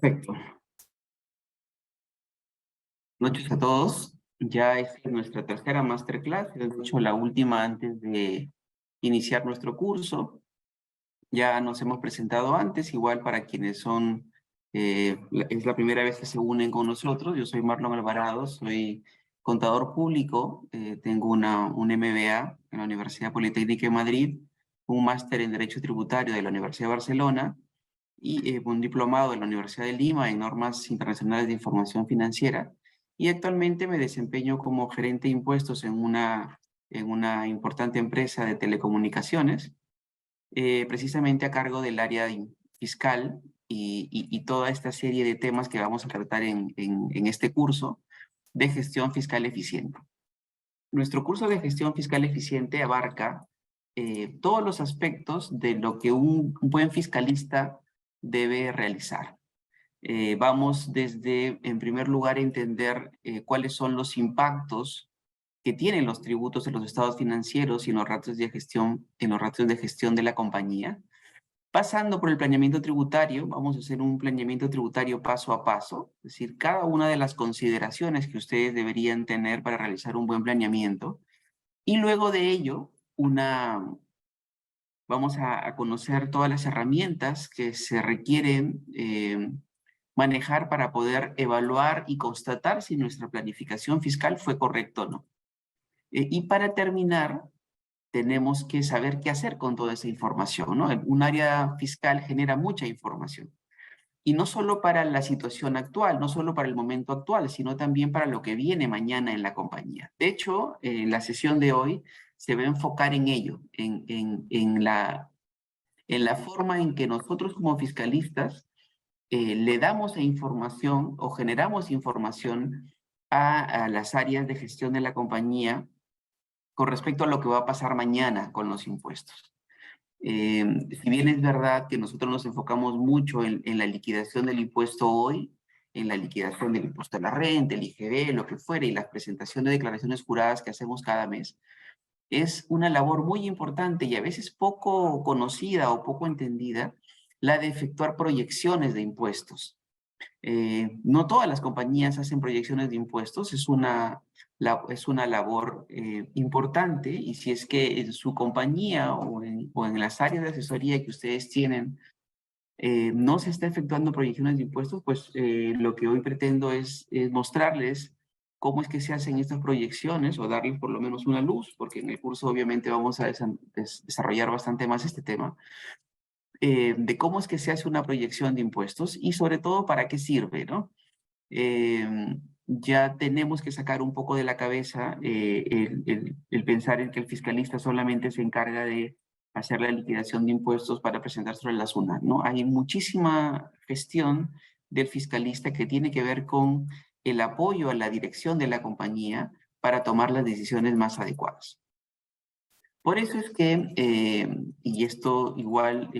Perfecto. Noches a todos. Ya es nuestra tercera masterclass, de hecho la última antes de iniciar nuestro curso. Ya nos hemos presentado antes, igual para quienes son, es la primera vez que se unen con nosotros. Yo soy Marlon Alvarado, soy contador público, tengo un MBA en la Universidad Politécnica de Madrid, un máster en Derecho Tributario de la Universidad de Barcelona y un diplomado de la Universidad de Lima en normas internacionales de información financiera. Y actualmente me desempeño como gerente de impuestos en una importante empresa de telecomunicaciones, precisamente a cargo del área fiscal y toda esta serie de temas que vamos a tratar en este curso de gestión fiscal eficiente. Nuestro curso de gestión fiscal eficiente abarca todos los aspectos de lo que un buen fiscalista debe realizar. Vamos desde, en primer lugar, entender cuáles son los impactos que tienen los tributos en los estados financieros y en los ratios de gestión de la compañía. Pasando por el planeamiento tributario, vamos a hacer un planeamiento tributario paso a paso, es decir, cada una de las consideraciones que ustedes deberían tener para realizar un buen planeamiento. Y luego de ello, vamos a conocer todas las herramientas que se requieren manejar para poder evaluar y constatar si nuestra planificación fiscal fue correcta o no. Y para terminar, tenemos que saber qué hacer con toda esa información, ¿no? Un área fiscal genera mucha información. Y no solo para la situación actual, no solo para el momento actual, sino también para lo que viene mañana en la compañía. De hecho, la sesión de hoy se va a enfocar en ello, en la forma en que nosotros como fiscalistas le damos información o generamos información a las áreas de gestión de la compañía con respecto a lo que va a pasar mañana con los impuestos. Si bien es verdad que nosotros nos enfocamos mucho en la liquidación del impuesto hoy, en la liquidación del impuesto a la renta, el IGB, lo que fuera, y la presentación de declaraciones juradas que hacemos cada mes, es una labor muy importante y a veces poco conocida o poco entendida, la de efectuar proyecciones de impuestos. No todas las compañías hacen proyecciones de impuestos, es una labor importante, y si es que en su compañía o en las áreas de asesoría que ustedes tienen no se está efectuando proyecciones de impuestos, pues lo que hoy pretendo es mostrarles cómo es que se hacen estas proyecciones o darles por lo menos una luz, porque en el curso obviamente vamos a desarrollar bastante más este tema, de cómo es que se hace una proyección de impuestos y sobre todo para qué sirve, ¿no? Ya tenemos que sacar un poco de la cabeza el pensar en que el fiscalista solamente se encarga de hacer la liquidación de impuestos para presentar sobre la SUNAT, ¿no? Hay muchísima gestión del fiscalista que tiene que ver con el apoyo a la dirección de la compañía para tomar las decisiones más adecuadas. Por eso es que, y esto igual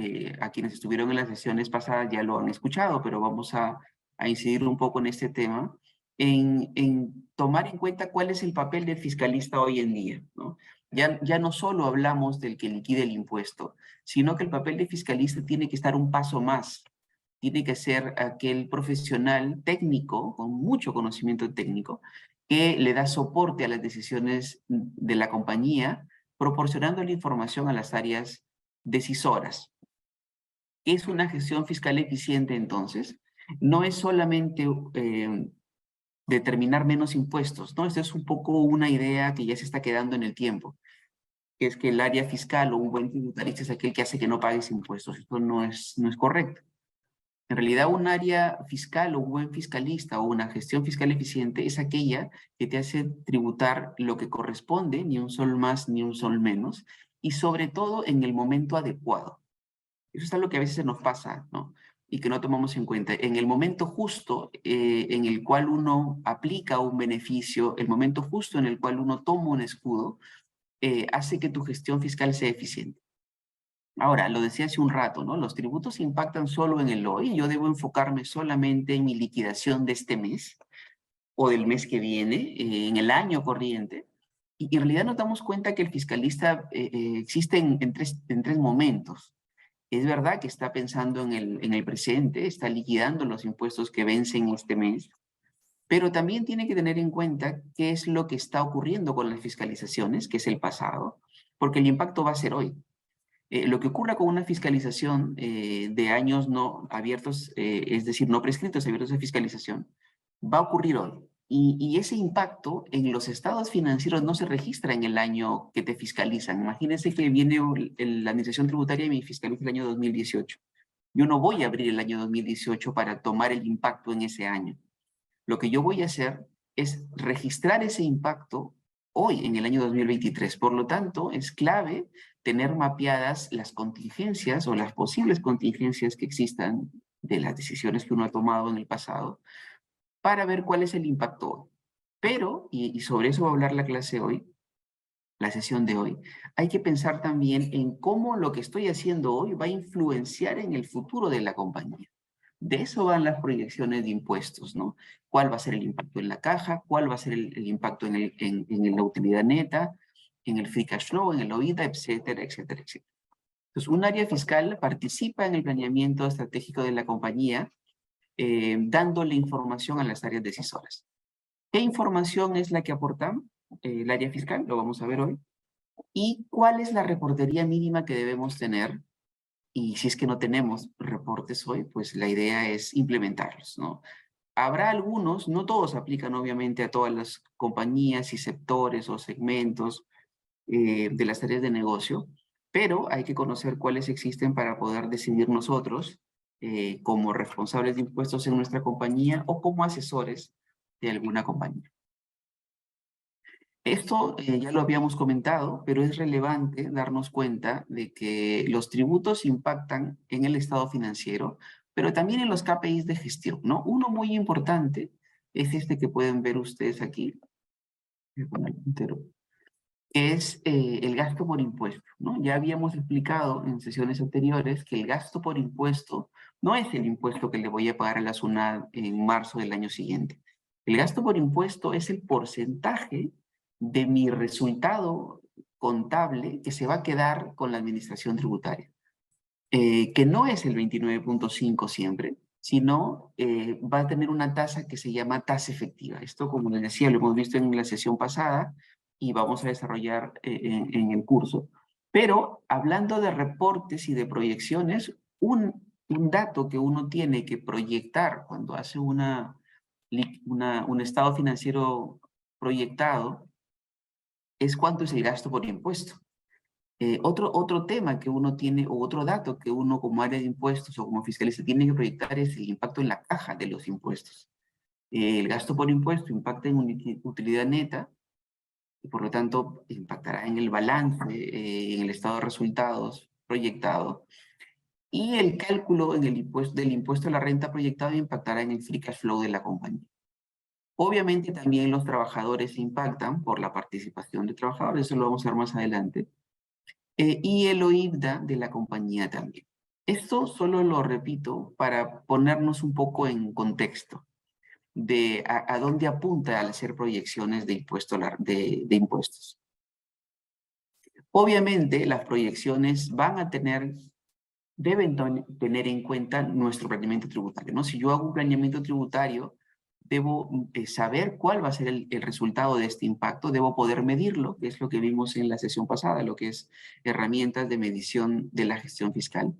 a quienes estuvieron en las sesiones pasadas ya lo han escuchado, pero vamos a incidir un poco en este tema, en tomar en cuenta cuál es el papel del fiscalista hoy en día, ¿no? Ya no solo hablamos del que liquide el impuesto, sino que el papel del fiscalista tiene que estar un paso más. Tiene que ser aquel profesional técnico, con mucho conocimiento técnico, que le da soporte a las decisiones de la compañía, proporcionando la información a las áreas decisoras. ¿Qué es una gestión fiscal eficiente entonces? No es solamente determinar menos impuestos, ¿no? Esta es un poco una idea que ya se está quedando en el tiempo, que es que el área fiscal o un buen tributarista es aquel que hace que no pagues impuestos. Esto no es correcto. En realidad, un área fiscal o un buen fiscalista o una gestión fiscal eficiente es aquella que te hace tributar lo que corresponde, ni un sol más ni un sol menos, y sobre todo en el momento adecuado. Eso es algo que a veces se nos pasa, ¿no? Y que no tomamos en cuenta. En el momento justo en el cual uno aplica un beneficio, el momento justo en el cual uno toma un escudo, hace que tu gestión fiscal sea eficiente. Ahora, lo decía hace un rato, ¿no? Los tributos impactan solo en el hoy. Yo debo enfocarme solamente en mi liquidación de este mes o del mes que viene, en el año corriente. Y en realidad nos damos cuenta que el fiscalista existe en tres momentos. Es verdad que está pensando en el presente, está liquidando los impuestos que vencen este mes, pero también tiene que tener en cuenta qué es lo que está ocurriendo con las fiscalizaciones, que es el pasado, porque el impacto va a ser hoy. Lo que ocurra con una fiscalización de años no abiertos, es decir, no prescritos abiertos de fiscalización, va a ocurrir hoy. Y ese impacto en los estados financieros no se registra en el año que te fiscalizan. Imagínense que viene la Administración Tributaria y me fiscaliza el año 2018. Yo no voy a abrir el año 2018 para tomar el impacto en ese año. Lo que yo voy a hacer es registrar ese impacto hoy, en el año 2023. Por lo tanto, es clave tener mapeadas las contingencias o las posibles contingencias que existan de las decisiones que uno ha tomado en el pasado para ver cuál es el impacto hoy. Pero, y sobre eso va a hablar la clase hoy, la sesión de hoy, hay que pensar también en cómo lo que estoy haciendo hoy va a influenciar en el futuro de la compañía. De eso van las proyecciones de impuestos, ¿no? ¿Cuál va a ser el impacto en la caja? ¿Cuál va a ser el impacto en la utilidad neta? ¿En el free cash flow? ¿En el OIBDA? Etcétera, etcétera, etcétera. Entonces, un área fiscal participa en el planeamiento estratégico de la compañía, dándole información a las áreas decisoras. ¿Qué información es la que aporta el área fiscal? Lo vamos a ver hoy. ¿Y cuál es la reportería mínima que debemos tener? Y si es que no tenemos reportes hoy, pues la idea es implementarlos, ¿no? Habrá algunos, no todos aplican obviamente a todas las compañías y sectores o segmentos de las áreas de negocio, pero hay que conocer cuáles existen para poder decidir nosotros como responsables de impuestos en nuestra compañía o como asesores de alguna compañía. Esto ya lo habíamos comentado, pero es relevante darnos cuenta de que los tributos impactan en el estado financiero, pero también en los KPIs de gestión, ¿no? Uno muy importante es este que pueden ver ustedes aquí, que es el gasto por impuesto, ¿no? Ya habíamos explicado en sesiones anteriores que el gasto por impuesto no es el impuesto que le voy a pagar a la SUNAT en marzo del año siguiente. El gasto por impuesto es el porcentaje de mi resultado contable que se va a quedar con la administración tributaria, que no es el 29.5 siempre, sino va a tener una tasa que se llama tasa efectiva. Esto, como les decía, lo hemos visto en la sesión pasada y vamos a desarrollar en el curso. Pero hablando de reportes y de proyecciones, un dato que uno tiene que proyectar cuando hace un estado financiero proyectado es cuánto es el gasto por impuesto. Otro tema que uno tiene, o otro dato que uno como área de impuestos o como fiscalista tiene que proyectar es el impacto en la caja de los impuestos. El gasto por impuesto impacta en utilidad neta y por lo tanto impactará en el balance, en el estado de resultados proyectado. Y el cálculo en el del impuesto a la renta proyectado impactará en el free cash flow de la compañía. Obviamente también los trabajadores impactan por la participación de trabajadores, eso lo vamos a ver más adelante. Y el OIBDA de la compañía también. Esto solo lo repito para ponernos un poco en contexto de a dónde apunta al hacer proyecciones de, de impuestos. Obviamente las proyecciones van a deben tener en cuenta nuestro planeamiento tributario, ¿no? Si yo hago un planeamiento tributario, debo saber cuál va a ser el resultado de este impacto, debo poder medirlo, que es lo que vimos en la sesión pasada, lo que es herramientas de medición de la gestión fiscal.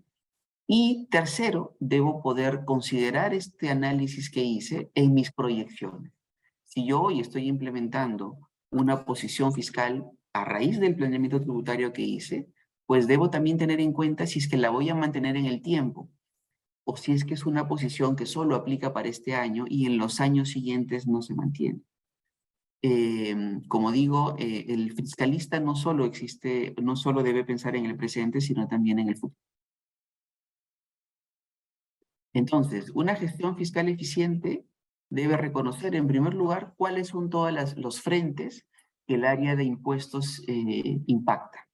Y tercero, debo poder considerar este análisis que hice en mis proyecciones. Si yo hoy estoy implementando una posición fiscal a raíz del planeamiento tributario que hice, pues debo también tener en cuenta si es que la voy a mantener en el tiempo o si es que es una posición que solo aplica para este año y en los años siguientes no se mantiene. Como digo, el fiscalista no solo debe pensar en el presente, sino también en el futuro. Entonces, una gestión fiscal eficiente debe reconocer en primer lugar cuáles son todos los frentes que el área de impuestos impacta.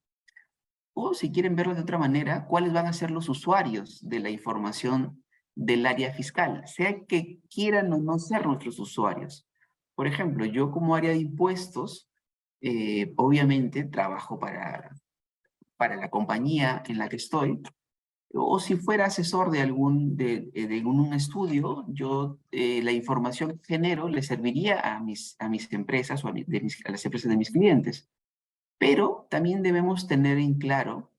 O si quieren verlo de otra manera, cuáles van a ser los usuarios de la información del área fiscal, sea que quieran o no ser nuestros usuarios. Por ejemplo, yo como área de impuestos, obviamente trabajo para la compañía en la que estoy, O si fuera asesor de un estudio, yo la información que genero le serviría a mis empresas o a las empresas de mis clientes. Pero también debemos tener en claro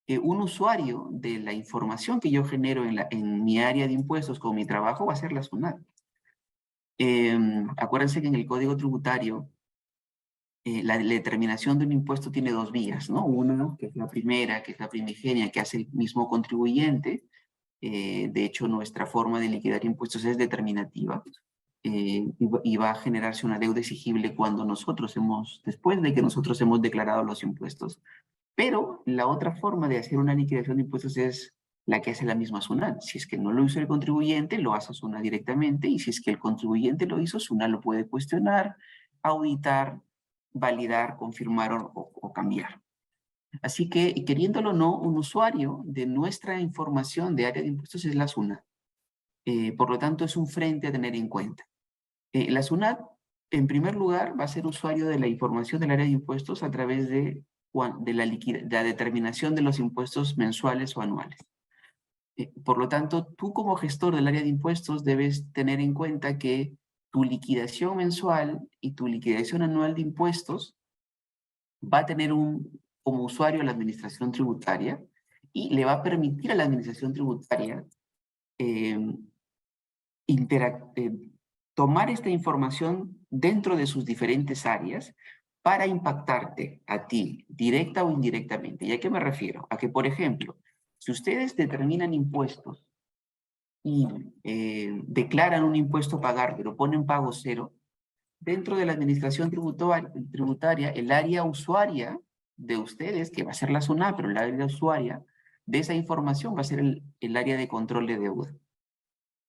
que un usuario de la información que yo genero en mi área de impuestos con mi trabajo va a ser la SUNAT. Acuérdense que en el Código Tributario la determinación de un impuesto tiene dos vías, ¿no? Una, que es la primera, que es la primigenia, que hace el mismo contribuyente. De hecho, nuestra forma de liquidar impuestos es determinativa. Y va a generarse una deuda exigible cuando después de que nosotros hemos declarado los impuestos. Pero la otra forma de hacer una liquidación de impuestos es la que hace la misma SUNAT. Si es que no lo hizo el contribuyente, lo hace SUNAT directamente, y si es que el contribuyente lo hizo, SUNAT lo puede cuestionar, auditar, validar, confirmar o cambiar. Así que, queriéndolo o no, un usuario de nuestra información de área de impuestos es la SUNAT. Por lo tanto, es un frente a tener en cuenta. La SUNAT, en primer lugar, va a ser usuario de la información del área de impuestos a través de la determinación de los impuestos mensuales o anuales. Por lo tanto, tú como gestor del área de impuestos debes tener en cuenta que tu liquidación mensual y tu liquidación anual de impuestos va a tener como usuario la administración tributaria y le va a permitir a la administración tributaria eh, tomar esta información dentro de sus diferentes áreas para impactarte a ti, directa o indirectamente. ¿Y a qué me refiero? A que, por ejemplo, si ustedes determinan impuestos y declaran un impuesto a pagar, pero ponen pago cero, dentro de la administración tributaria, el área usuaria de ustedes, que va a ser la SUNAT, pero el área usuaria de esa información va a ser el área de control de deuda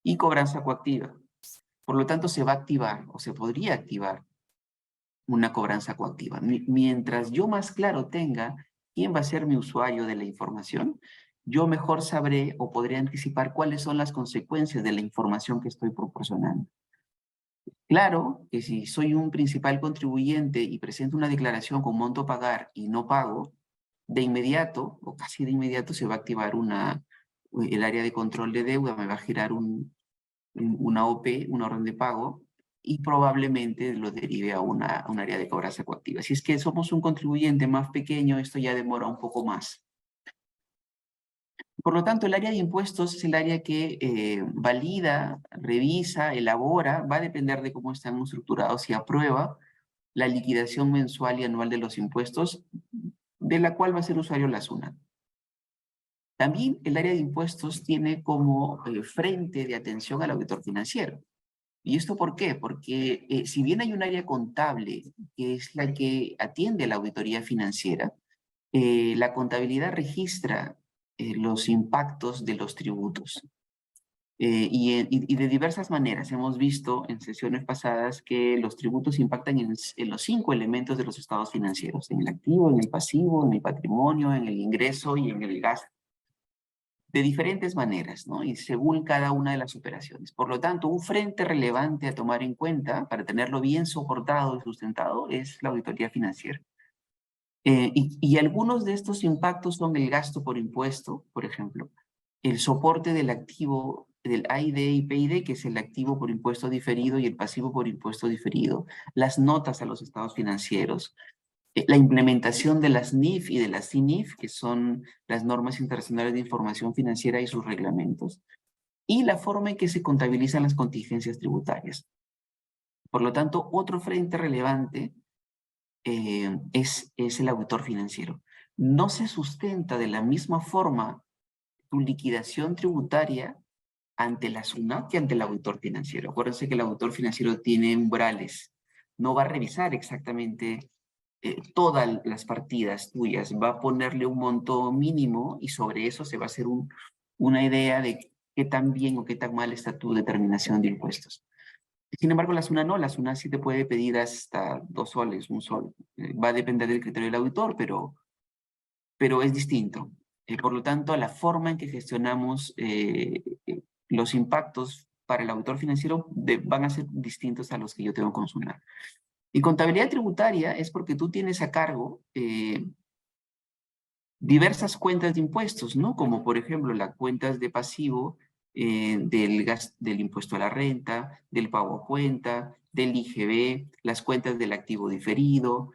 y cobranza coactiva. Por lo tanto, se va a activar o se podría activar una cobranza coactiva. Mientras yo más claro tenga quién va a ser mi usuario de la información, yo mejor sabré o podré anticipar cuáles son las consecuencias de la información que estoy proporcionando. Claro que si soy un principal contribuyente y presento una declaración con monto a pagar y no pago, de inmediato o casi de inmediato se va a activar el área de control de deuda, me va a girar una OP, una orden de pago, y probablemente lo derive a un área de cobranza coactiva. Si es que somos un contribuyente más pequeño, esto ya demora un poco más. Por lo tanto, el área de impuestos es el área que valida, revisa, elabora, va a depender de cómo están estructurados y aprueba la liquidación mensual y anual de los impuestos, de la cual va a ser usuario la SUNAT. También el área de impuestos tiene como frente de atención al auditor financiero. ¿Y esto por qué? Porque si bien hay un área contable, que es la que atiende a la auditoría financiera, la contabilidad registra los impactos de los tributos. Y de diversas maneras. Hemos visto en sesiones pasadas que los tributos impactan en los 5 elementos de los estados financieros: en el activo, en el pasivo, en el patrimonio, en el ingreso y en el gasto. De diferentes maneras, ¿no? Y según cada una de las operaciones. Por lo tanto, un frente relevante a tomar en cuenta para tenerlo bien soportado y sustentado es la auditoría financiera. Y algunos de estos impactos son el gasto por impuesto, por ejemplo, el soporte del activo del AID y PID, que es el activo por impuesto diferido y el pasivo por impuesto diferido, las notas a los estados financieros, la implementación de las NIF y de las CINIF, que son las normas internacionales de información financiera y sus reglamentos, y la forma en que se contabilizan las contingencias tributarias. Por lo tanto, otro frente relevante es el auditor financiero. No se sustenta de la misma forma tu liquidación tributaria ante la SUNAT que ante el auditor financiero. Acuérdense que el auditor financiero tiene umbrales. No va a revisar exactamente todas las partidas tuyas, va a ponerle un monto mínimo y sobre eso se va a hacer una idea de qué tan bien o qué tan mal está tu determinación de impuestos. Sin embargo, la SUNAT no, la SUNAT sí te puede pedir hasta 2 soles, 1 sol. Va a depender del criterio del auditor, pero es distinto. Por lo tanto, la forma en que gestionamos los impactos para el auditor financiero van a ser distintos a los que yo tengo con SUNAT. Y contabilidad tributaria es porque tú tienes a cargo diversas cuentas de impuestos, ¿no? Como por ejemplo las cuentas de pasivo del impuesto a la renta, del pago a cuenta, del IGB, las cuentas del activo diferido,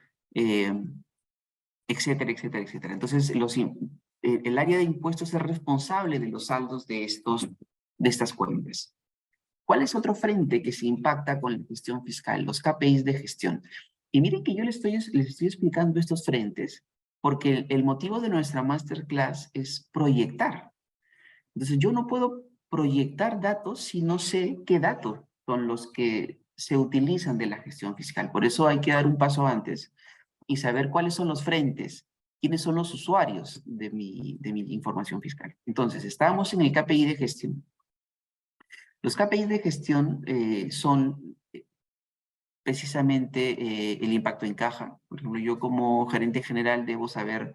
etcétera, etcétera, etcétera. Entonces, el área de impuestos es responsable de los saldos de estas cuentas. ¿Cuál es otro frente que se impacta con la gestión fiscal? Los KPIs de gestión. Y miren que yo les estoy explicando estos frentes porque el motivo de nuestra masterclass es proyectar. Entonces, yo no puedo proyectar datos si no sé qué datos son los que se utilizan de la gestión fiscal. Por eso hay que dar un paso antes y saber cuáles son los frentes, quiénes son los usuarios de mi información fiscal. Entonces, estábamos en el KPI de gestión. Los KPIs de gestión son precisamente el impacto en caja. Por ejemplo, yo como gerente general debo saber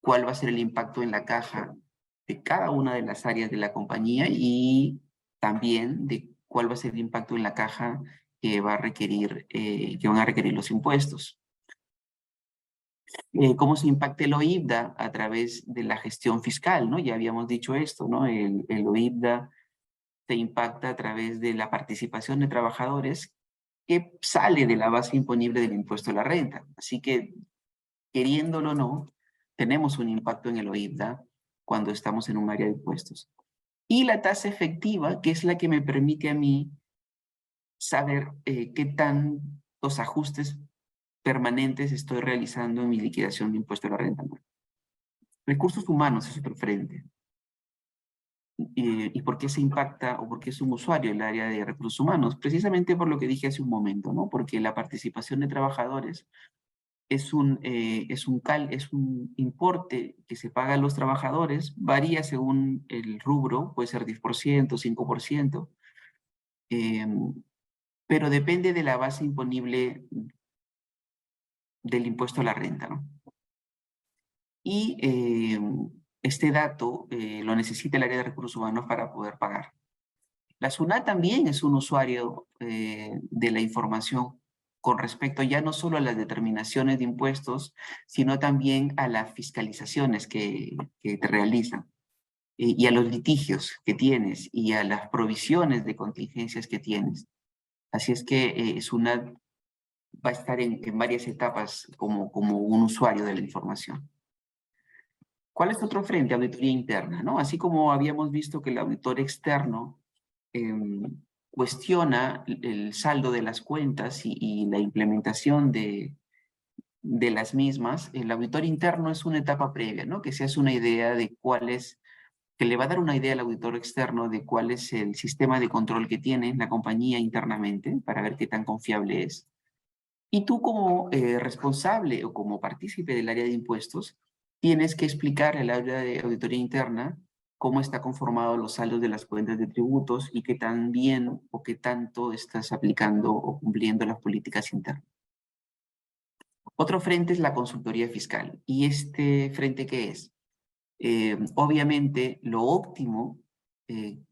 cuál va a ser el impacto en la caja de cada una de las áreas de la compañía y también de cuál va a ser el impacto en la caja que van a requerir los impuestos. Cómo se impacta el OIBDA a través de la gestión fiscal, ¿no? Ya habíamos dicho esto, ¿no? El OIBDA se impacta a través de la participación de trabajadores que sale de la base imponible del impuesto a la renta. Así que, queriéndolo o no, tenemos un impacto en el OIBDA cuando estamos en un área de impuestos. Y la tasa efectiva, que es la que me permite a mí saber qué tantos ajustes permanentes estoy realizando en mi liquidación de impuesto a la renta. Recursos humanos es otro frente. ¿Y por qué se impacta o por qué es un usuario el área de recursos humanos? Precisamente por lo que dije hace un momento, ¿no? Porque la participación de trabajadores es un importe que se paga a los trabajadores, varía según el rubro, puede ser 10%, 5%, pero depende de la base imponible del impuesto a la renta, ¿no? Y este dato lo necesita el área de recursos humanos para poder pagar. La SUNAT también es un usuario de la información con respecto ya no solo a las determinaciones de impuestos, sino también a las fiscalizaciones que te realizan y a los litigios que tienes y a las provisiones de contingencias que tienes. Así es que SUNAT va a estar en varias etapas como un usuario de la información. ¿Cuál es otro frente? Auditoría interna, ¿no? Así como habíamos visto que el auditor externo cuestiona el saldo de las cuentas y la implementación de las mismas, el auditor interno es una etapa previa, ¿no? Que se hace una idea de que le va a dar una idea al auditor externo de cuál es el sistema de control que tiene la compañía internamente para ver qué tan confiable es. Y tú como responsable o como partícipe del área de impuestos, tienes que explicar al área de auditoría interna cómo está conformado los saldos de las cuentas de tributos y qué tan bien o qué tanto estás aplicando o cumpliendo las políticas internas. Otro frente es la consultoría fiscal. ¿Y este frente qué es? Obviamente, lo óptimo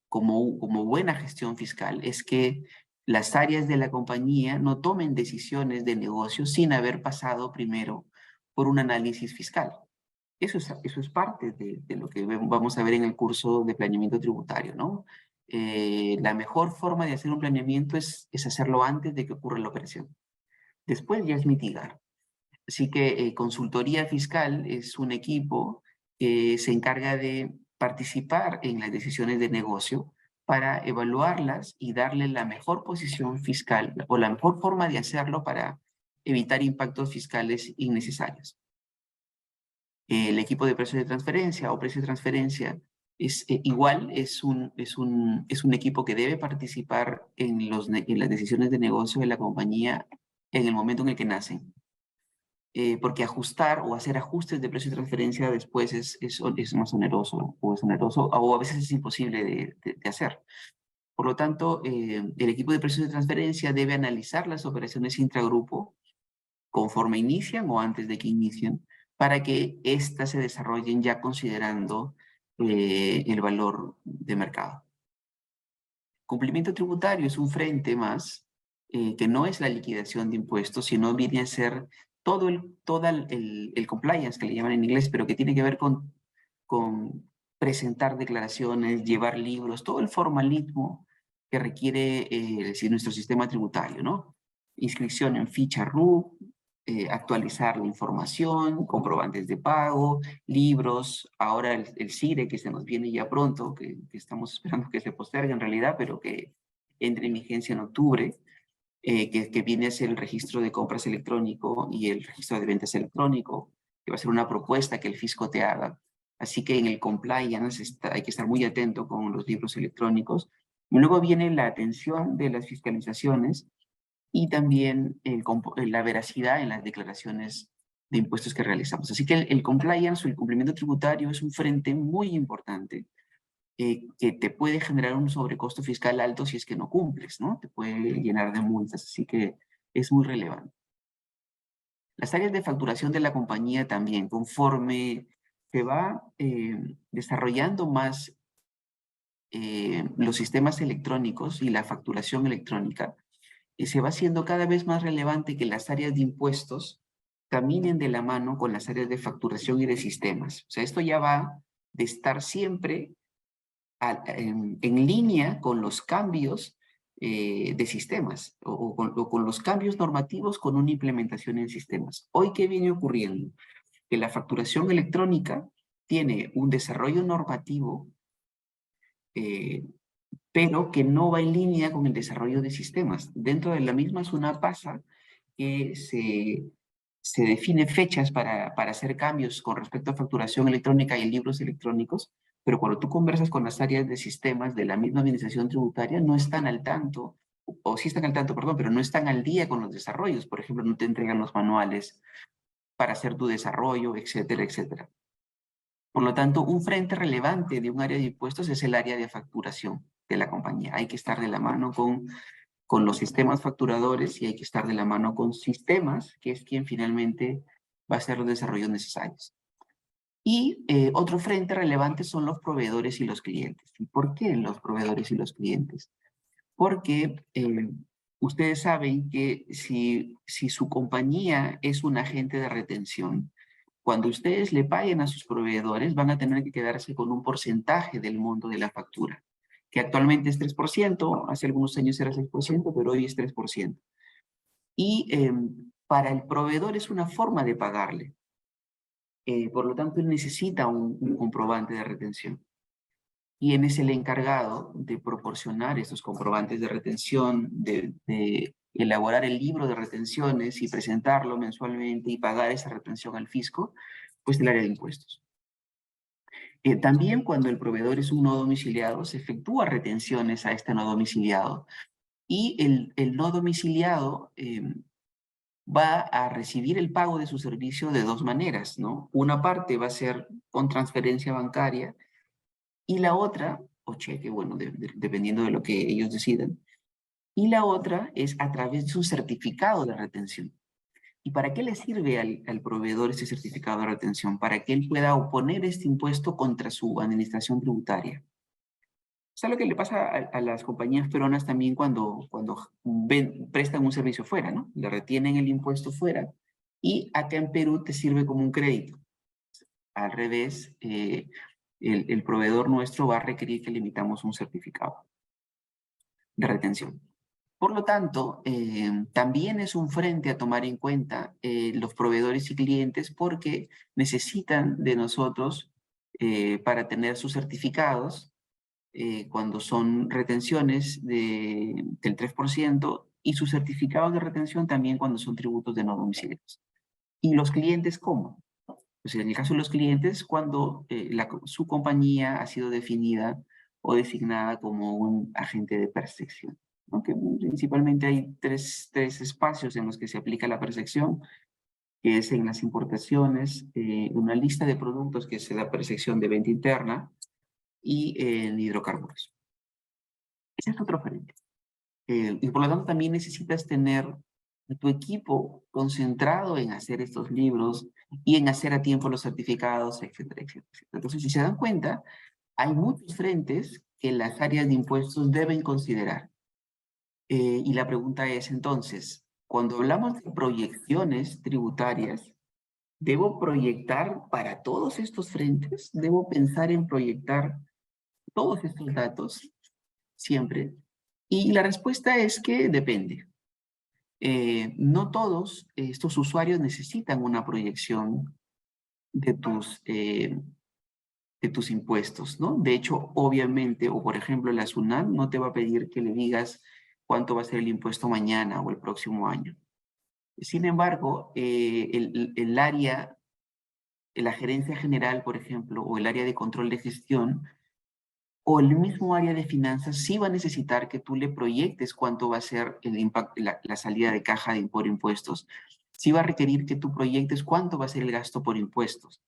como buena gestión fiscal es que las áreas de la compañía no tomen decisiones de negocio sin haber pasado primero por un análisis fiscal. Eso es parte de lo que vamos a ver en el curso de planeamiento tributario, ¿no? La mejor forma de hacer un planeamiento es hacerlo antes de que ocurra la operación. Después ya es mitigar. Así que consultoría fiscal es un equipo que se encarga de participar en las decisiones de negocio para evaluarlas y darle la mejor posición fiscal o la mejor forma de hacerlo para evitar impactos fiscales innecesarios. El equipo de precios de transferencia o precio de transferencia es igual, es un equipo que debe participar en las decisiones de negocio de la compañía en el momento en el que nacen. Porque ajustar o hacer ajustes de precio de transferencia después es más oneroso o a veces es imposible de hacer. Por lo tanto, el equipo de precios de transferencia debe analizar las operaciones intragrupo conforme inician o antes de que inicien para que éstas se desarrollen ya considerando el valor de mercado. Cumplimiento tributario es un frente más que no es la liquidación de impuestos, sino viene a ser toda el compliance, que le llaman en inglés, pero que tiene que ver con presentar declaraciones, llevar libros, todo el formalismo que requiere nuestro sistema tributario, ¿no? Inscripción en ficha RUC, actualizar la información, comprobantes de pago, libros, ahora el CIRE que se nos viene ya pronto, que estamos esperando que se postergue en realidad, pero que entre en vigencia en octubre, que viene a ser el registro de compras electrónico y el registro de ventas electrónico, que va a ser una propuesta que el fisco te haga. Así que en el compliance hay que estar muy atento con los libros electrónicos. Y luego viene la atención de las fiscalizaciones y también la veracidad en las declaraciones de impuestos que realizamos. Así que el compliance o el cumplimiento tributario es un frente muy importante que te puede generar un sobrecosto fiscal alto si es que no cumples, ¿no? Te puede llenar de multas, así que es muy relevante. Las áreas de facturación de la compañía también, conforme se va desarrollando más los sistemas electrónicos y la facturación electrónica, se va haciendo cada vez más relevante que las áreas de impuestos caminen de la mano con las áreas de facturación y de sistemas. O sea, esto ya va de estar siempre en línea con los cambios de sistemas o con los cambios normativos con una implementación en sistemas. Hoy, ¿qué viene ocurriendo? Que la facturación electrónica tiene un desarrollo normativo, pero que no va en línea con el desarrollo de sistemas. Dentro de la misma SUNAT pasa que se define fechas para hacer cambios con respecto a facturación electrónica y en libros electrónicos, pero cuando tú conversas con las áreas de sistemas de la misma administración tributaria, no están al tanto, o sí están al tanto, perdón, pero no están al día con los desarrollos. Por ejemplo, no te entregan los manuales para hacer tu desarrollo, etcétera, etcétera. Por lo tanto, un frente relevante de un área de impuestos es el área de facturación de la compañía. Hay que estar de la mano con los sistemas facturadores y hay que estar de la mano con sistemas, que es quien finalmente va a hacer los desarrollos necesarios. Y otro frente relevante son los proveedores y los clientes. ¿Y por qué los proveedores y los clientes? Porque ustedes saben que si su compañía es un agente de retención, cuando ustedes le paguen a sus proveedores, van a tener que quedarse con un porcentaje del monto de la factura, que actualmente es 3%, hace algunos años era 6%, pero hoy es 3%. Y para el proveedor es una forma de pagarle. Por lo tanto, él necesita un comprobante de retención. ¿Quién es el encargado de proporcionar estos comprobantes de retención, de elaborar el libro de retenciones y presentarlo mensualmente y pagar esa retención al fisco? Pues el área de impuestos. También cuando el proveedor es un no domiciliado, se efectúa retenciones a este no domiciliado. Y el no domiciliado va a recibir el pago de su servicio de dos maneras, ¿no? Una parte va a ser con transferencia bancaria y la otra, o cheque, bueno, dependiendo de lo que ellos decidan, y la otra es a través de un certificado de retención. ¿Y para qué le sirve al proveedor este certificado de retención? Para que él pueda oponer este impuesto contra su administración tributaria. ¿Sabes lo que le pasa a las compañías peruanas también cuando prestan un servicio fuera, ¿no? Le retienen el impuesto fuera y acá en Perú te sirve como un crédito. Al revés, el proveedor nuestro va a requerir que le emitamos un certificado de retención. Por lo tanto, también es un frente a tomar en cuenta los proveedores y clientes porque necesitan de nosotros para tener sus certificados cuando son retenciones del 3% y sus certificados de retención también cuando son tributos de no domiciliados. ¿Y los clientes cómo? Pues en el caso de los clientes, cuando su compañía ha sido definida o designada como un agente de percepción. Aunque principalmente hay tres espacios en los que se aplica la percepción, que es en las importaciones, una lista de productos que se da percepción de venta interna y en hidrocarburos. Ese es otro frente. Y por lo tanto también necesitas tener tu equipo concentrado en hacer estos libros y en hacer a tiempo los certificados, etcétera, etcétera, etcétera. Entonces, si se dan cuenta, hay muchos frentes que las áreas de impuestos deben considerar. Y la pregunta es entonces, Cuando hablamos de proyecciones tributarias, ¿debo proyectar para todos estos frentes? ¿Debo pensar en proyectar todos estos datos siempre? Y la respuesta es que depende. No todos estos usuarios necesitan una proyección de tus impuestos, ¿no? De hecho, obviamente, o por ejemplo, la SUNAT no te va a pedir que le digas cuánto va a ser el impuesto mañana o el próximo año. Sin embargo, el área, la gerencia general, por ejemplo, o el área de control de gestión, o el mismo área de finanzas, sí va a necesitar que tú le proyectes cuánto va a ser el impacto, la salida de caja por impuestos. Sí va a requerir que tú proyectes cuánto va a ser el gasto por impuestos.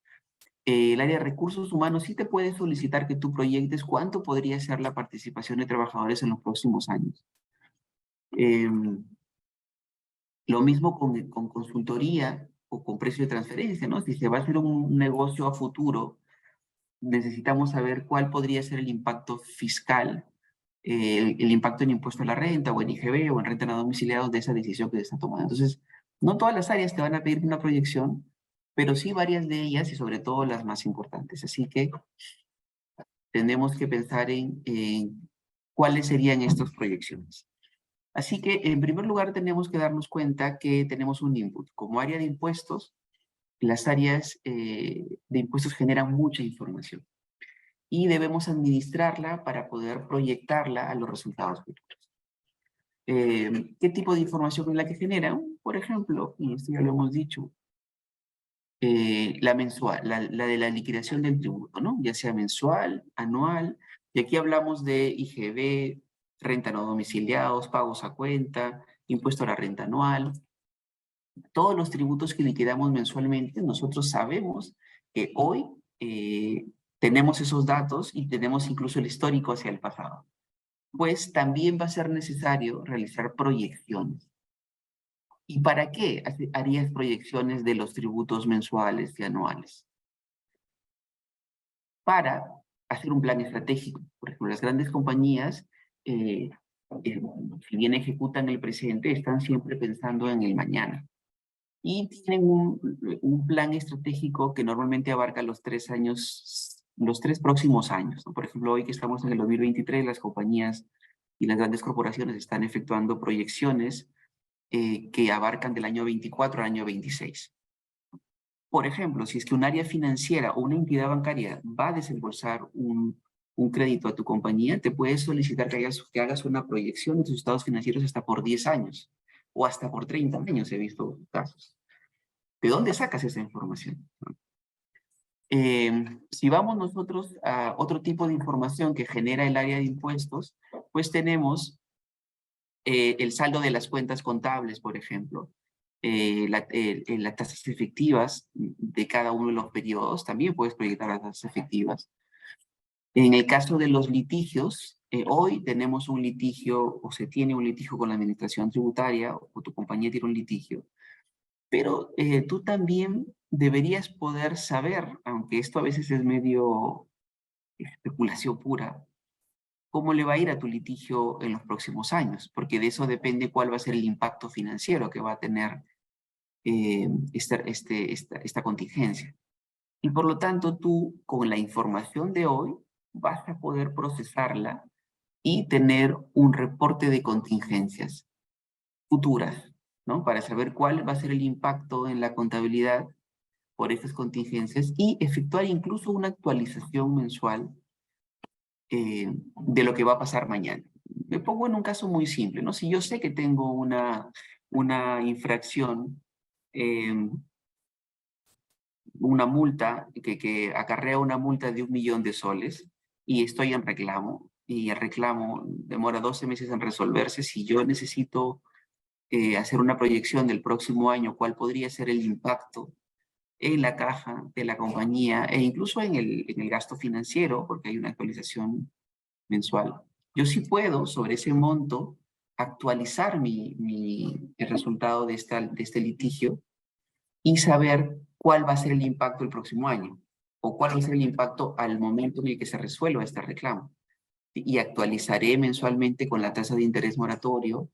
El área de recursos humanos sí te puede solicitar que tú proyectes cuánto podría ser la participación de trabajadores en los próximos años. Lo mismo con consultoría o con precio de transferencia, ¿no? Si se va a hacer un negocio a futuro, necesitamos saber cuál podría ser el impacto fiscal, el impacto en impuesto a la renta o en IGB o en renta no domiciliados de esa decisión que se está tomando. Entonces, no todas las áreas te van a pedir una proyección, pero sí varias de ellas y sobre todo las más importantes. Así que tenemos que pensar en cuáles serían estas proyecciones. Así que, en primer lugar, tenemos que darnos cuenta que tenemos un input. Como área de impuestos, las áreas de impuestos generan mucha información y debemos administrarla para poder proyectarla a los resultados futuros. ¿Qué tipo de información es la que generan? Por ejemplo, y esto ya lo hemos dicho, la mensual, la de la liquidación del tributo, ¿no? Ya sea mensual, anual, y aquí hablamos de IGB, renta no domiciliados, pagos a cuenta, impuesto a la renta anual. Todos los tributos que liquidamos mensualmente, nosotros sabemos que hoy tenemos esos datos y tenemos incluso el histórico hacia el pasado. Pues también va a ser necesario realizar proyecciones. ¿Y para qué harías proyecciones de los tributos mensuales y anuales? Para hacer un plan estratégico. Por ejemplo, las grandes compañías, si bien ejecutan el presente, están siempre pensando en el mañana. Y tienen un plan estratégico que normalmente abarca los 3 años, los 3 próximos años, ¿no? Por ejemplo, hoy que estamos en el 2023, las compañías y las grandes corporaciones están efectuando proyecciones que abarcan del año 24 al año 26. Por ejemplo, si es que un área financiera o una entidad bancaria va a desembolsar un crédito a tu compañía, te puedes solicitar que hagas una proyección de tus estados financieros hasta por 10 años o hasta por 30 años, he visto casos. ¿De dónde sacas esa información? Si vamos nosotros a otro tipo de información que genera el área de impuestos, pues tenemos el saldo de las cuentas contables, por ejemplo, las tasas efectivas de cada uno de los periodos, también puedes proyectar las tasas efectivas. En el caso de los litigios, hoy tenemos un litigio o se tiene un litigio con la administración tributaria o tu compañía tiene un litigio, pero tú también deberías poder saber, aunque esto a veces es medio especulación pura, cómo le va a ir a tu litigio en los próximos años, porque de eso depende cuál va a ser el impacto financiero que va a tener esta contingencia. Y por lo tanto, tú con la información de hoy vas a poder procesarla y tener un reporte de contingencias futuras, ¿no? Para saber cuál va a ser el impacto en la contabilidad por estas contingencias y efectuar incluso una actualización mensual de lo que va a pasar mañana. Me pongo en un caso muy simple, ¿no? Si yo sé que tengo una infracción, una multa, que acarrea una multa de 1 millón de soles y estoy en reclamo, y el reclamo demora 12 meses en resolverse, si yo necesito hacer una proyección del próximo año, cuál podría ser el impacto en la caja de la compañía e incluso en el gasto financiero, porque hay una actualización mensual. Yo sí puedo, sobre ese monto, actualizar el resultado de este litigio y saber cuál va a ser el impacto el próximo año o cuál va a ser el impacto al momento en el que se resuelva este reclamo. Y actualizaré mensualmente con la tasa de interés moratorio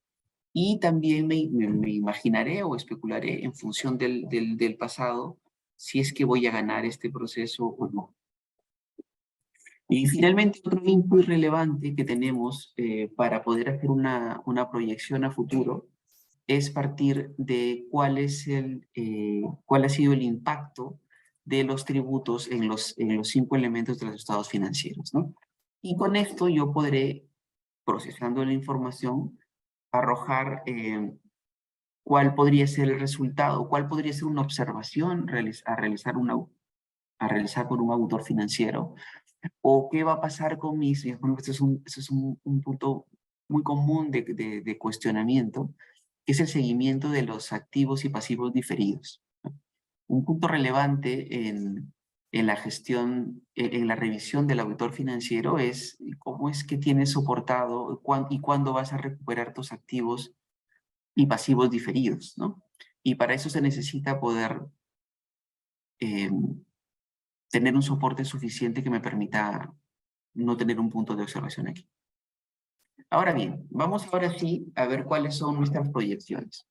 Y también me imaginaré o especularé en función del pasado si es que voy a ganar este proceso o no. Y finalmente, otro input relevante que tenemos para poder hacer una proyección a futuro es partir de cuál ha sido el impacto de los tributos en los 5 elementos de los estados financieros, ¿no? Y con esto yo podré, procesando la información, arrojar cuál podría ser el resultado, cuál podría ser una observación a realizar por un auditor financiero, o qué va a pasar con bueno, este es un punto muy común de cuestionamiento, que es el seguimiento de los activos y pasivos diferidos. Un punto relevante en la gestión, en la revisión del auditor financiero es cómo es que tienes soportado y cuándo vas a recuperar tus activos y pasivos diferidos, ¿no? Y para eso se necesita poder eh, tener un soporte suficiente que me permita no tener un punto de observación aquí. Ahora bien, vamos ahora sí a ver cuáles son nuestras proyecciones.